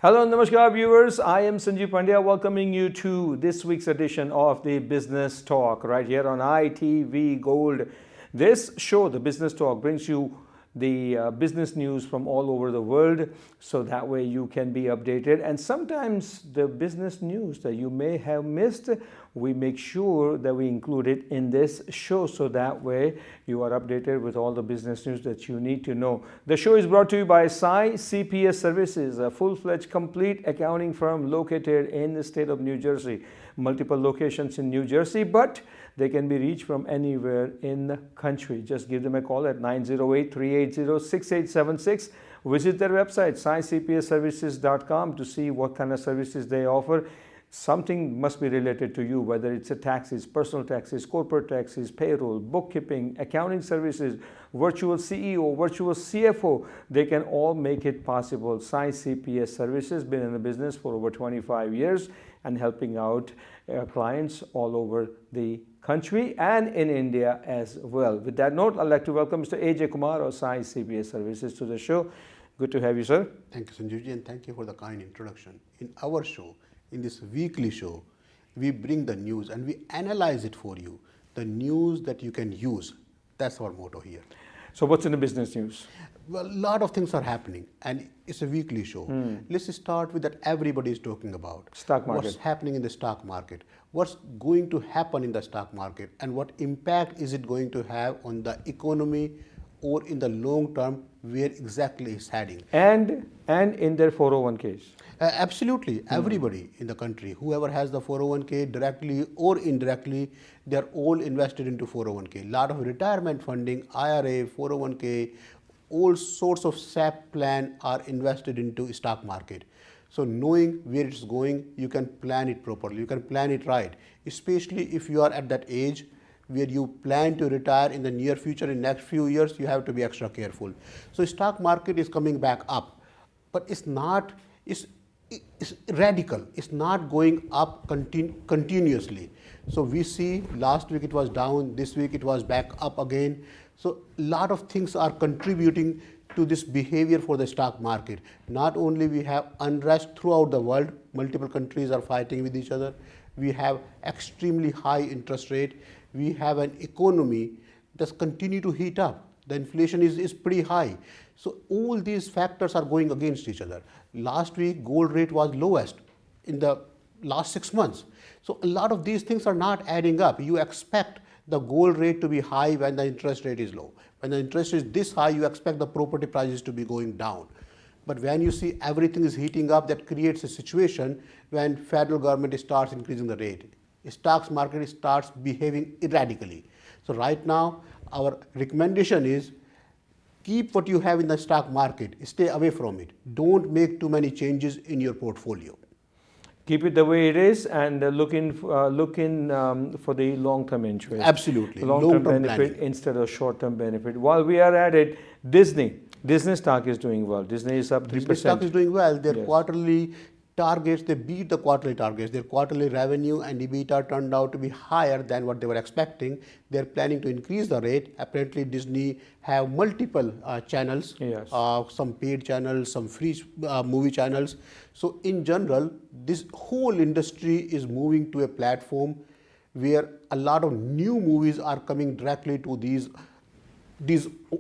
Hello, Namaskar viewers. I am Sanjeev Pandya welcoming you to this week's edition of the Business Talk right here on ITV Gold. This show, the Business Talk, brings you the business news from all over the world, so that way you can be updated. And sometimes the business news that you may have missed, we make sure that we include it in this show, so that way you are updated with all the business news that you need to know. The show is brought to you by Sai CPS Services, a full-fledged complete accounting firm located in the state of New Jersey. Multiple locations in New Jersey, but they can be reached from anywhere in the country. Just give them a call at 908-380-6876. Visit their website, saicpsservices.com, to see what kind of services they offer. Something must be related to you, whether it's a taxes, personal taxes, corporate taxes, payroll, bookkeeping, accounting services, virtual CEO, virtual CFO. They can all make it possible. Sai CPS Services, been in the business for over 25 years and helping out clients all over the country and in India as well. With that note, I'd like to welcome Mr. AJ Kumar of Sai CPS Services to the show. Good to have you, sir. Thank you, Sanjeevji, and thank you for the kind introduction. In our show, in this weekly show, we bring the news and we analyze it for you. The news that you can use. That's our motto here. So what's in the business news? Well, a lot of things are happening and it's a weekly show. Let's start with that everybody is talking about. Stock market. What's happening in the stock market? What's going to happen in the stock market? And what impact is it going to have on the economy or in the long term, where exactly it's heading? And in their 401ks. Absolutely. Everybody in the country, whoever has the 401k directly or indirectly, they're all invested into 401k. A lot of retirement funding, IRA, 401k, all sorts of SAP plan are invested into stock market. So knowing where it's going, you can plan it properly. You can plan it right, especially if you are at that age where you plan to retire in the near future, in next few years, you have to be extra careful. So stock market is coming back up, but it's radical. It's not going up continuously. So we see last week it was down, this week it was back up again. So a lot of things are contributing to this behavior for the stock market. Not only we have unrest throughout the world, multiple countries are fighting with each other. We have extremely high interest rate. We have an economy that's continue to heat up. The inflation is pretty high. So all these factors are going against each other. Last week, gold rate was lowest in the last 6 months. So a lot of these things are not adding up. You expect the gold rate to be high when the interest rate is low. When the interest is this high, you expect the property prices to be going down. But when you see everything is heating up, that creates a situation when federal government starts increasing the rate. Stocks market starts behaving erratically. So right now, our recommendation is keep what you have in the stock market. Stay away from it. Don't make too many changes in your portfolio. Keep it the way it is and look in for the long-term interest. Absolutely. Long-term benefit planning instead of short-term benefit. While we are at it, Disney stock is doing well. Disney is up 3%. Disney stock is doing well. Their quarterly targets, they beat the quarterly targets. Their quarterly revenue and EBITDA turned out to be higher than what they were expecting. They're planning to increase the rate. Apparently, Disney have multiple channels, some paid channels, some free movie channels. So in general, this whole industry is moving to a platform where a lot of new movies are coming directly to these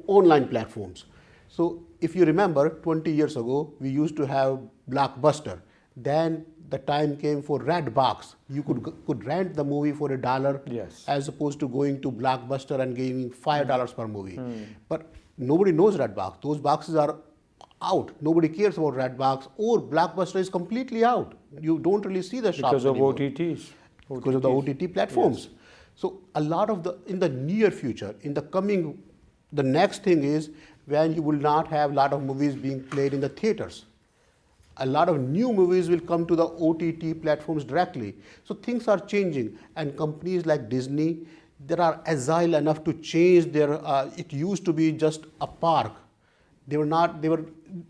online platforms. So if you remember, 20 years ago, we used to have Blockbuster. Then the time came for Redbox. You could rent the movie for $1 as opposed to going to Blockbuster and giving $5 per movie. But nobody knows Redbox. Those boxes are out. Nobody cares about Redbox, or Blockbuster is completely out. You don't really see the shops because of anymore. OTTs. Because of the OTT platforms. So a lot of in the near future, the next thing is when you will not have a lot of movies being played in the theaters. A lot of new movies will come to the OTT platforms directly. So things are changing, and companies like Disney, they are agile enough to change their, it used to be just a park. They were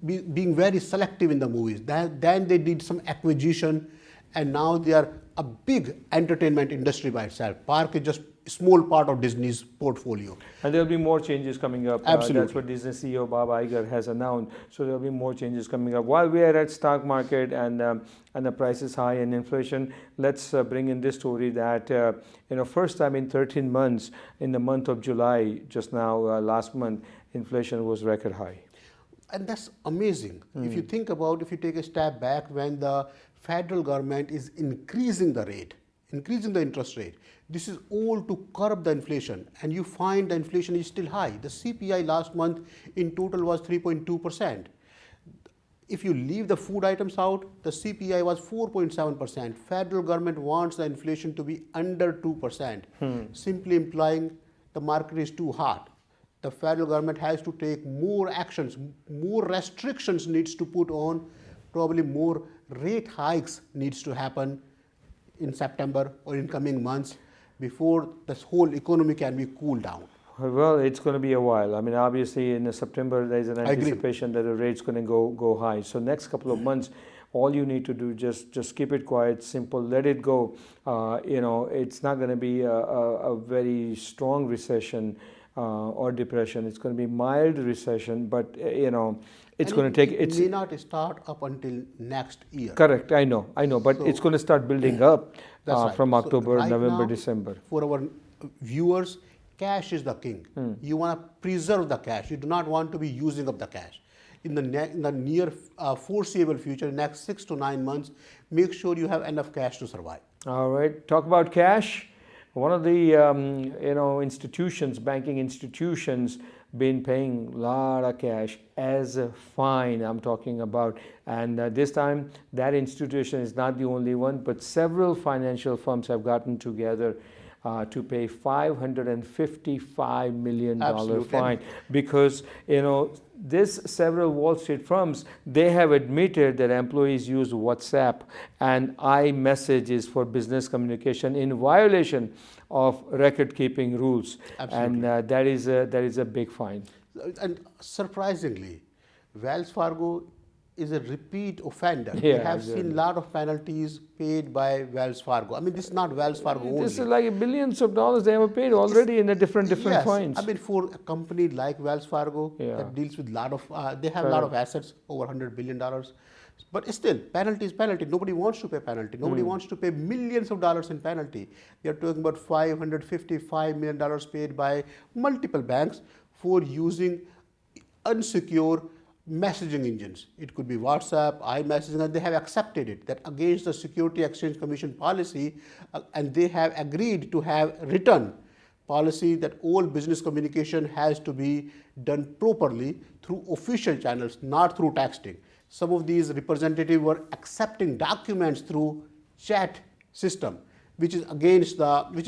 being very selective in the movies. Then they did some acquisition, and now they are a big entertainment industry by itself. Park is just small part of Disney's portfolio. And there'll be more changes coming up. Absolutely. That's what Disney CEO Bob Iger has announced. So there'll be more changes coming up. While we are at stock market and the price is high and inflation, let's bring in this story that first time in 13 months, in the month of July, just now last month, inflation was record high. And that's amazing. If you think about, if you take a step back, when the federal government is increasing the rate, increasing the interest rate, this is all to curb the inflation, and you find the inflation is still high. The CPI last month in total was 3.2%. If you leave the food items out, the CPI was 4.7%. Federal government wants the inflation to be under 2%, simply implying the market is too hot. The federal government has to take more actions, more restrictions needs to put on, probably more rate hikes needs to happen in September or in coming months before this whole economy can be cooled down. Well, it's going to be a while. I mean, obviously in September there's an anticipation that the rate's going to go high. So next couple of months, all you need to do just keep it quiet, simple, let it go. It's not going to be a very strong recession or depression. It's going to be mild recession, but it's going to take. It may not start up until next year. Correct. I know, but it's going to start building up from October, right November, now, December. For our viewers, cash is the king. You want to preserve the cash. You do not want to be using up the cash. In the near foreseeable future, next 6 to 9 months, make sure you have enough cash to survive. All right. Talk about cash. One of the institutions, banking institutions, been paying a lot of cash as a fine. I'm talking about, and this time that institution is not the only one, but several financial firms have gotten together to pay $555 million fine because this several Wall Street firms, they have admitted that employees use WhatsApp and iMessages for business communication in violation of record keeping rules. Absolutely. And that is a big fine. And surprisingly, Wells Fargo is a repeat offender. Yeah, we have seen a lot of penalties paid by Wells Fargo. I mean, this is not Wells Fargo only. This is like billions of dollars they have paid already in the different yes, fines. I mean, for a company like Wells Fargo that deals with a lot of, they have a lot of assets, over $100 billion. But still, penalty is penalty. Nobody wants to pay penalty. Nobody wants to pay millions of dollars in penalty. We are talking about $555 million paid by multiple banks for using unsecure messaging engines. It could be WhatsApp, iMessaging, and they have accepted it, that against the Security Exchange Commission policy, and they have agreed to have written policy that all business communication has to be done properly through official channels, not through texting. Some of these representatives were accepting documents through chat system, which is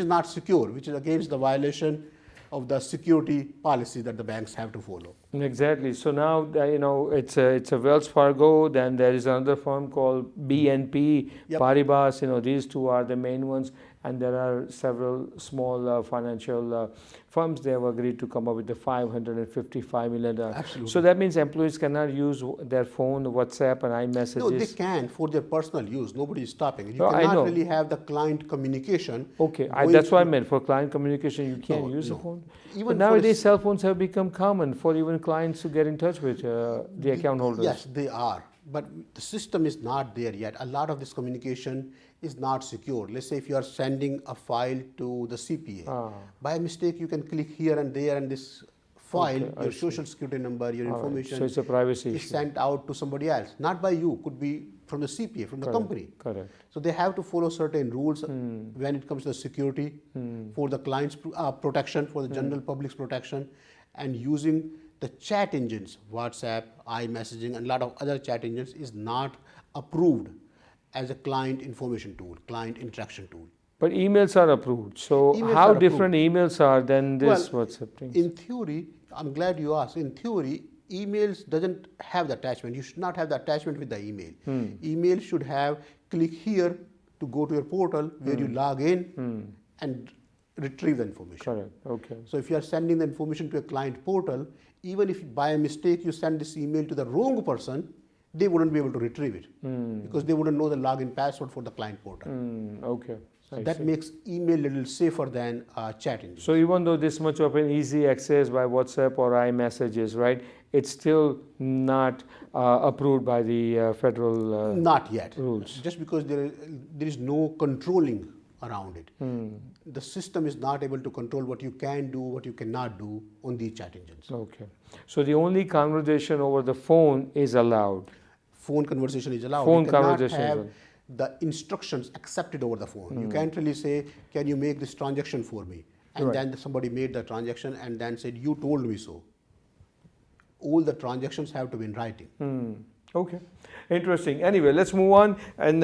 not secure, which is against the violation of the security policy that the banks have to follow. Exactly. So now it's a Wells Fargo. Then there is another firm called BNP Paribas. These two are the main ones, and there are several small financial firms. They have agreed to come up with the $555 million. Absolutely. So that means employees cannot use their phone, WhatsApp, and iMessages. No, they can for their personal use. Nobody is stopping. You cannot really have the client communication. Okay, that's what I meant. For client communication, you can't use a phone. But nowadays, cell phones have become common for even clients to get in touch with the account holders. Yes, they are. But the system is not there yet. A lot of this communication is not secure. Let's say if you are sending a file to the CPA, by mistake you can click here and there, and this file, your social security number, your information, so it's a privacy is issue. Sent out to somebody else. Not by you, could be from the CPA, from the company. Correct. So they have to follow certain rules when it comes to the security, for the client's protection, for the general public's protection, and using the chat engines, WhatsApp, iMessaging, and a lot of other chat engines is not approved as a client information tool, client interaction tool. But emails are approved. So how different emails are than this WhatsApp thing? In theory, I'm glad you asked. In theory, emails doesn't have the attachment. You should not have the attachment with the email. Email should have click here to go to your portal where you log in and retrieve the information. Correct. Okay. So if you are sending the information to a client portal, even if by mistake you send this email to the wrong person, they wouldn't be able to retrieve it because they wouldn't know the login password for the client portal. Okay. I That see. makes email a little safer than chat engine. So even though this much of an easy access by WhatsApp or iMessages, right, it's still not approved by the federal Not yet. rules. Just because there is no controlling around it. The system is not able to control what you can do, what you cannot do on these chat engines. Okay. So the only conversation over the phone is allowed. Phone conversation is allowed. Phone you cannot conversation is have allowed. the instructions accepted over the phone. You can't really say, can you make this transaction for me? And Right. then somebody made the transaction and then said, you told me so. All the transactions have to be in writing. Okay, interesting. Anyway, let's move on. And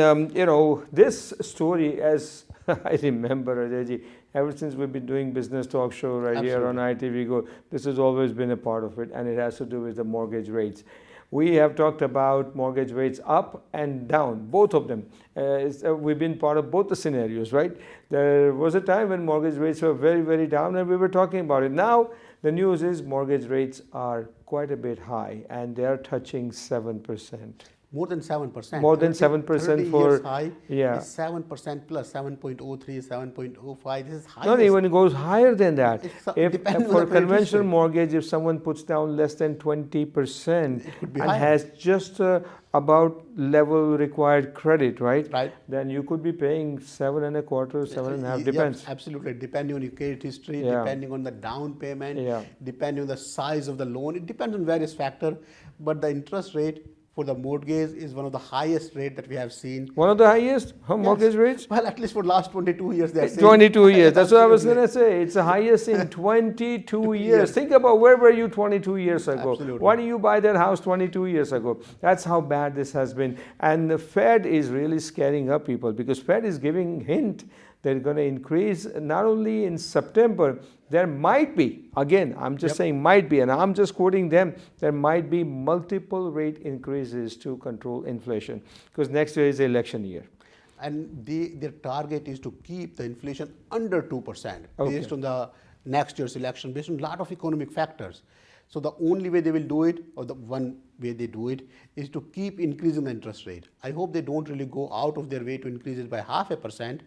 this story, as I remember, Ajay, ever since we've been doing business talk show right here on ITV Go, this has always been a part of it, and it has to do with the mortgage rates. We have talked about mortgage rates up and down, both of them. We've been part of both the scenarios, right? There was a time when mortgage rates were very, very down, and we were talking about it. Now, the news is mortgage rates are quite a bit high, and they are touching 7%. More than 7%. More than 30 7% for years high yeah. is 7% plus 7.03, 7.05. This is high. Not even goes higher than that. It's, If depending on for the credit conventional history. mortgage, if someone puts down less than 20% could be and higher. has just about level required credit, right? Right. Then you could be paying 7.25, 7.5, depends. Yeah, absolutely. Depending on your credit history, Yeah. depending on the down payment, Yeah. depending on the size of the loan. It depends on various factors. But the interest rate for the mortgage is one of the highest rate that we have seen. One of the highest mortgage rates? Well, at least for the last 22 years they are saying. 22 years. That's what I was going Absolutely. to say. It's the highest in 22 years. Yes. Think about where were you 22 years ago? Absolutely. Why did you buy that house 22 years ago? That's how bad this has been. And the Fed is really scaring up people because Fed is giving hint they're going to increase not only in September, there might be, again, I'm just saying might be, and I'm just quoting them, there might be multiple rate increases to control inflation because next year is the election year. And their target is to keep the inflation under 2% Okay. based on the next year's election, based on a lot of economic factors. So the only way they will do it, or the one way they do it, is to keep increasing the interest rate. I hope they don't really go out of their way to increase it by 0.5%.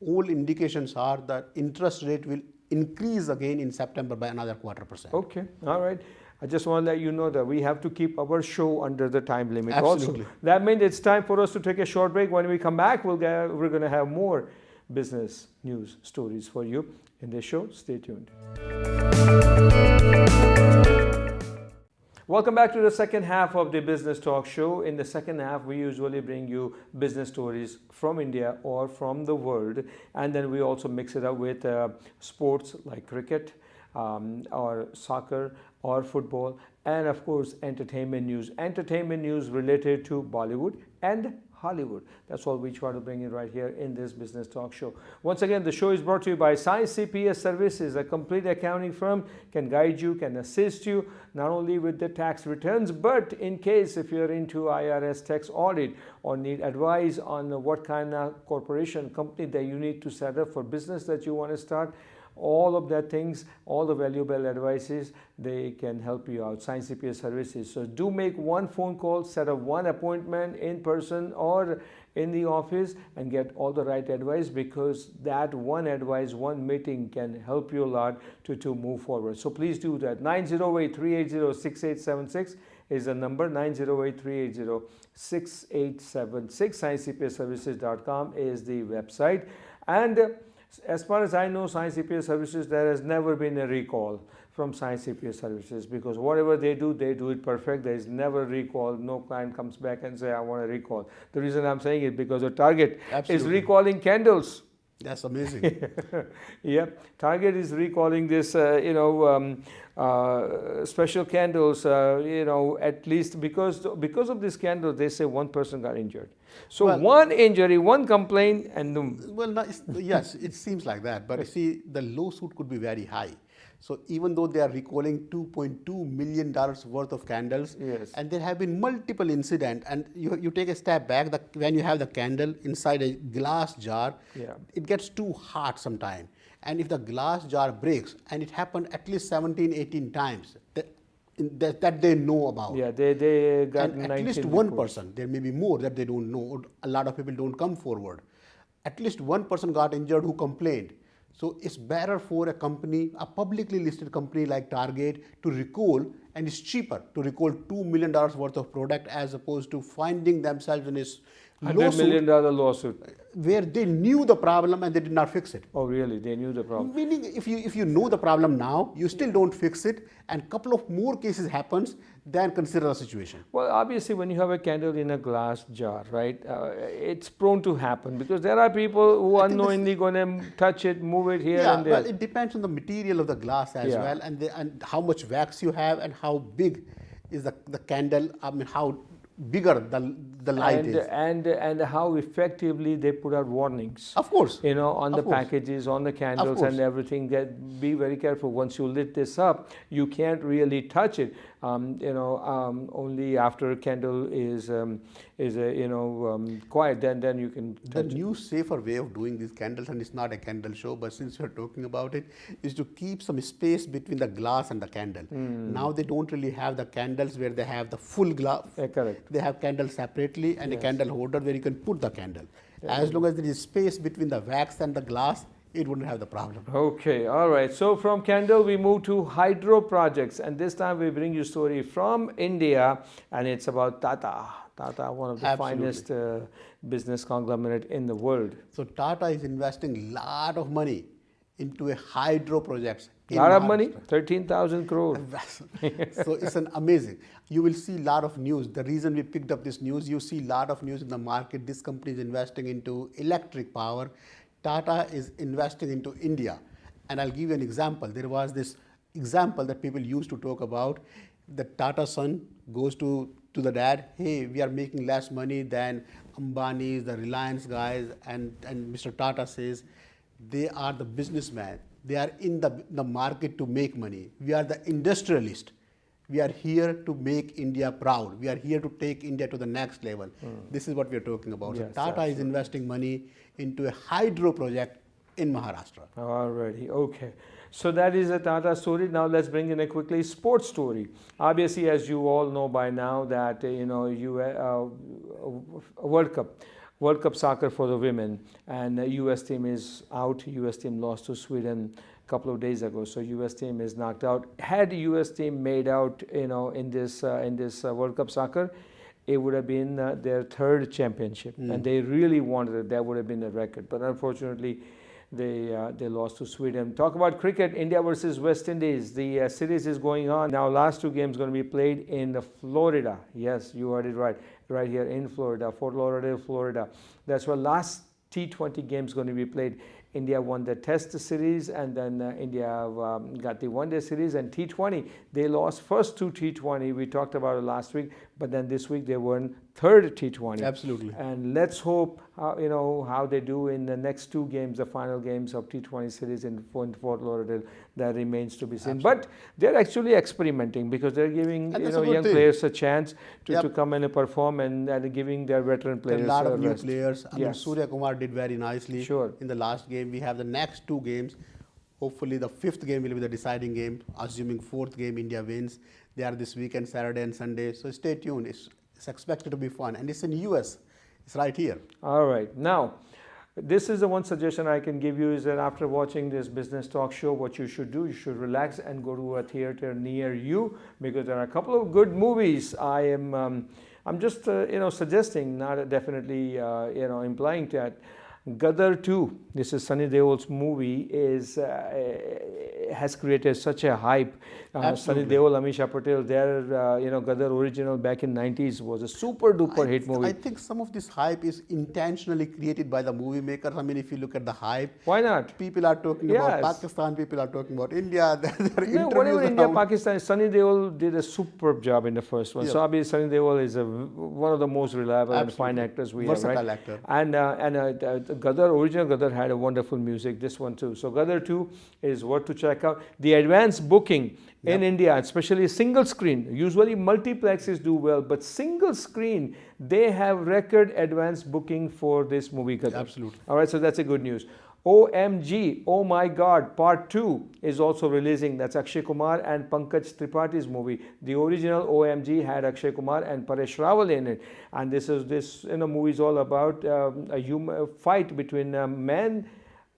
All indications are that interest rate will increase again in September by another 0.25%. Okay, all right. I just want to let you know that we have to keep our show under the time limit Absolutely. also. That means it's time for us to take a short break. When we come back, we're going to have more business news stories for you in this show. Stay tuned. Welcome back to the second half of the Business Talk Show. In the second half, we usually bring you business stories from India or from the world, and then we also mix it up with sports like cricket or soccer or football, and of course entertainment news related to Bollywood and Hollywood. That's all we try to bring in right here in this Business Talk Show. Once again, the show is brought to you by Science CPS Services, a complete accounting firm, can guide you, can assist you, not only with the tax returns, but in case if you're into IRS tax audit or need advice on what kind of corporation, company that you need to set up for business that you want to start, all of that things, all the valuable advices, they can help you out. Science CPS Services. So do make one phone call, set up one appointment in person or in the office and get all the right advice, because that one advice, one meeting can help you a lot to move forward. So please do that. 908-380-6876 is the number. 908-380-6876. ScienceCPSServices.com is the website. And as far as I know, Science CPS Services, there has never been a recall from Science CPS Services, because whatever they do it perfect. There is never a recall. No client comes back and say, I want a recall. The reason I'm saying it because the Target is recalling candles. That's amazing. Yeah, Target is recalling this, special candles, at least because of this candle, they say one person got injured. So one injury, one complaint, and Well, no, yes, it seems like that. But you see, the lawsuit could be very high. So even though they are recalling $2.2 million worth of candles, Yes. and there have been multiple incidents, and you take a step back, when you have the candle inside a glass jar, it gets too hot sometimes. And if the glass jar breaks, and it happened at least 17, 18 times, that they know about. Yeah, they got And at 19 least one reports. person, there may be more that they don't know, or a lot of people don't come forward. At least one person got injured who complained. So it's better for a company, a publicly listed company like Target, to recall, and it's cheaper to recall $2 million worth of product as opposed to finding themselves in this $100 lawsuit million lawsuit. where they knew the problem and they did not fix it. Oh, really? They knew the problem. Meaning, if you know the problem now, you still don't fix it, and couple of more cases happens, then consider the situation. Well, obviously, when you have a candle in a glass jar, right, it's prone to happen because there are people who unknowingly going to touch it, move it here Yeah, and there. well, it depends on the material of the glass as Yeah. well, and how much wax you have, and how big is the candle. I mean, how bigger the light is. And how effectively they put out warnings. Of course. You know, on Of the course. packages, on the candles course. and everything. That be very careful. Once you lit this up, you can't really touch it. Only after a candle is quiet, then you can The touch it. new safer way of doing these candles, and it's not a candle show, but since we're talking about it, is to keep some space between the glass and the candle. Now they don't really have the candles where they have the full glass. Correct. They have candles separately and a candle holder where you can put the candle. As long as there is space between the wax and the glass, it wouldn't have the problem. Okay, all right. So from candle, we move to hydro projects, and this time we bring you a story from India, and it's about Tata. Tata, one of the Absolutely. finest business conglomerate in the world. So Tata is investing lot of money into a hydro projects. in Lot of money, Maharashtra. 13,000 crore. So it's an amazing. You will see a lot of news. The reason we picked up this news, you see a lot of news in the market. This company is investing into electric power. Tata is investing into India. And I'll give you an example. There was this example that people used to talk about. The Tata son goes to the dad, hey, we are making less money than Ambani's, the Reliance guys. And Mr. Tata says, they are the businessman. They are in the market to make money. We are the industrialist. We are here to make India proud. We are here to take India to the next level. This is what we are talking about. Yes, so Tata is investing money into a hydro project in Maharashtra. Alrighty, okay. So that is a Tata story. Now let's bring in a quickly sports story. Obviously, as you all know by now, that World Cup soccer for the women, and the US team is out. US team lost to Sweden a couple of days ago, so US team is knocked out. Had US team made out, in this World Cup soccer, it would have been their third championship, and they really wanted it. That would have been a record, but unfortunately, they lost to Sweden. Talk about cricket, India versus West Indies. The series is going on now. Last two games going to be played in Florida. Yes, you heard it right. Right here in Florida, Fort Lauderdale, Florida. That's where last T20 games going to be played. India won the Test series, and then India got the One-Day series, and T20. They lost first two T20. We talked about it last week, but then this week they won third T20. Absolutely. And let's hope how they do in the next two games, the final games of T20 series in Fort Lauderdale. That remains to be seen. Absolutely. But they're actually experimenting because they're giving And that's a good young thing. players a chance to Yep. come in and perform, and giving their veteran There are players a lot a of new rest. players. I mean, Yes. Surya Kumar did very nicely Sure. in the last game. We have the next two games. Hopefully, the fifth game will be the deciding game. Assuming fourth game India wins, they are this weekend, Saturday and Sunday. So stay tuned. It's expected to be fun, and it's in US. It's right here. All right. Now, this is the one suggestion I can give you, is that after watching this business talk show, what you should do, you should relax and go to a theater near you, because there are a couple of good movies. I'm just suggesting, not definitely implying that. Gadar 2, this is Sunny Deol's movie, has created such a hype. Sunny Absolutely. Deol, Amisha Patel, their Gadar original back in 90s was a super duper hit movie. I think some of this hype is intentionally created by the movie makers. I mean, if you look at the hype, Why not? people are talking Yes. about Pakistan, people are talking about India. There are No, interviews whatever India, around. Pakistan, Sunny Deol did a superb job in the first one. Yeah. So obviously Sunny Deol is one of the most reliable and fine Absolutely. actors we Versatile have, right? actor. And Gadar, original Gadar had a wonderful music. This one too. So Gadar 2 is worth to check out. The advanced booking in India, especially single screen. Usually multiplexes do well, but single screen, they have record advanced booking for this movie Gadar. Absolutely. All right, so that's a good news. OMG, Oh My God, Part 2 is also releasing. That's Akshay Kumar and Pankaj Tripaঠি's movie. The original OMG had Akshay Kumar and Paresh Rawal in it. And this movie is all about a fight between a man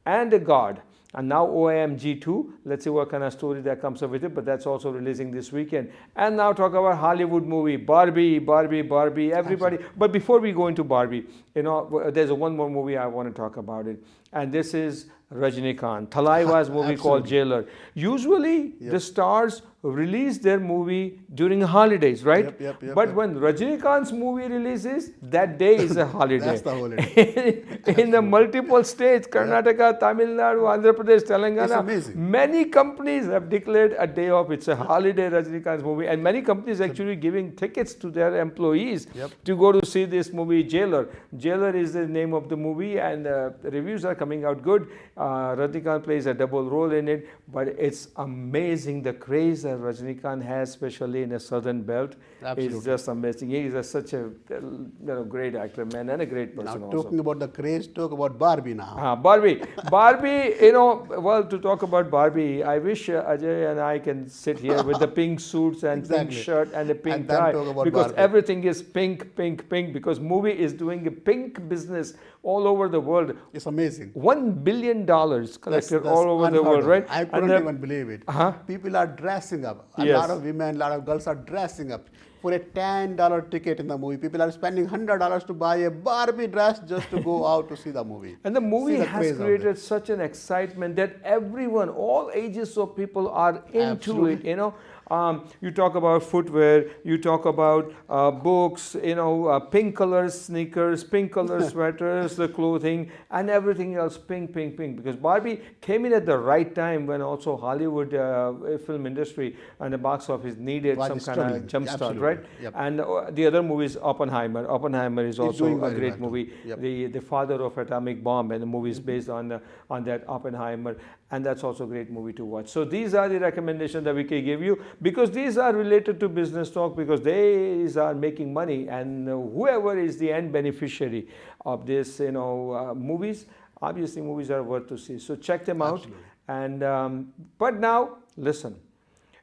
and a god. And now OMG 2, let's see what kind of story that comes up with it, but that's also releasing this weekend. And now talk about Hollywood movie, Barbie, everybody. Absolutely. But before we go into Barbie, there's one more movie I want to talk about it. And this is Rajinikanth, Thalaiva's movie called Jailer. Usually the stars release their movie during holidays, right? But when Rajinikanth's movie releases, that day is a holiday. That's the holiday. In the multiple states, Karnataka, Tamil Nadu, Andhra Pradesh, Telangana, many companies have declared a day off. It's a holiday, Rajinikanth's movie. And many companies actually giving tickets to their employees to go to see this movie, Jailer. Jailer is the name of the movie, and the reviews are coming out good. Rajinikanth plays a double role in it, but it's amazing the craze that Rajinikanth has, especially in the southern belt. Absolutely. It's just amazing. He is such a great actor, man, and a great person. Now, talking about the craze, talk about Barbie now. Barbie, well, to talk about Barbie, I wish Ajay and I can sit here with the pink suits and pink shirt and a pink tie, because Barbie. Everything is pink, because movie is doing a pink business all over the world. It's amazing. $1 billion collected that's all over the world, right? I couldn't even believe it. People are dressing up. A lot of women, a lot of girls are dressing up. For a $10 ticket in the movie, people are spending $100 to buy a Barbie dress just to go out to see the movie. And the movie has created such an excitement that everyone, all ages of people are into it, you talk about footwear, you talk about books, pink color sneakers, pink color sweaters, the clothing, and everything else pink, because Barbie came in at the right time when also Hollywood film industry and the box office needed some kind of jump start, right? And the other movie is Oppenheimer. Oppenheimer is also a great movie. The father of atomic bomb, and the movie is based on that Oppenheimer, and that's also a great movie to watch. So these are the recommendations that we can give you, because these are related to Business Talk, because these are making money, and whoever is the end beneficiary of this, movies, obviously movies are worth to see. So check them out. And but now listen.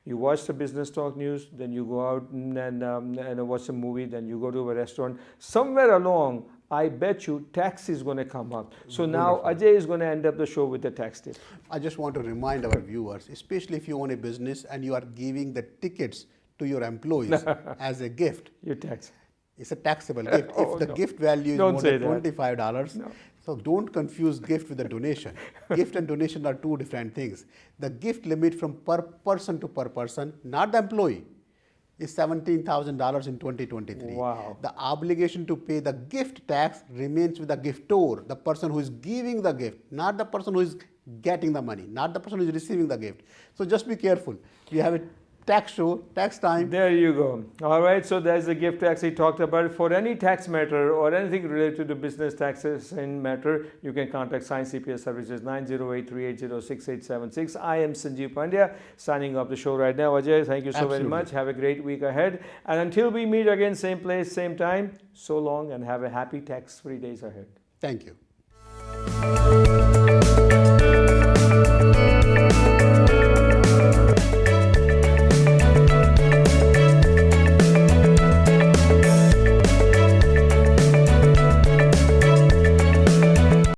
You watch the Business Talk news, then you go out and watch a movie, then you go to a restaurant. Somewhere along, I bet you tax is going to come up. So now Ajay is going to end up the show with the tax tip. I just want to remind our viewers, especially if you own a business and you are giving the tickets to your employees as a gift. You tax. It's a taxable gift. If the gift value is more than $25, so don't confuse gift with a donation. Gift and donation are two different things. The gift limit from per person to per person, not the employee, is $17,000 in 2023. Wow. The obligation to pay the gift tax remains with the giftor, the person who is giving the gift, not the person who is getting the money, not the person who is receiving the gift. So just be careful. We have a tax show, tax time. There you go. All right, so there's the gift tax he talked about. For any tax matter or anything related to business taxes and matter, you can contact Science CPS Services 908-380-6876. I am Sanjeev Pandya, signing off the show right now. Ajay, thank you so very much. Have a great week ahead. And until we meet again, same place, same time, so long, and have a happy tax-free days ahead. Thank you.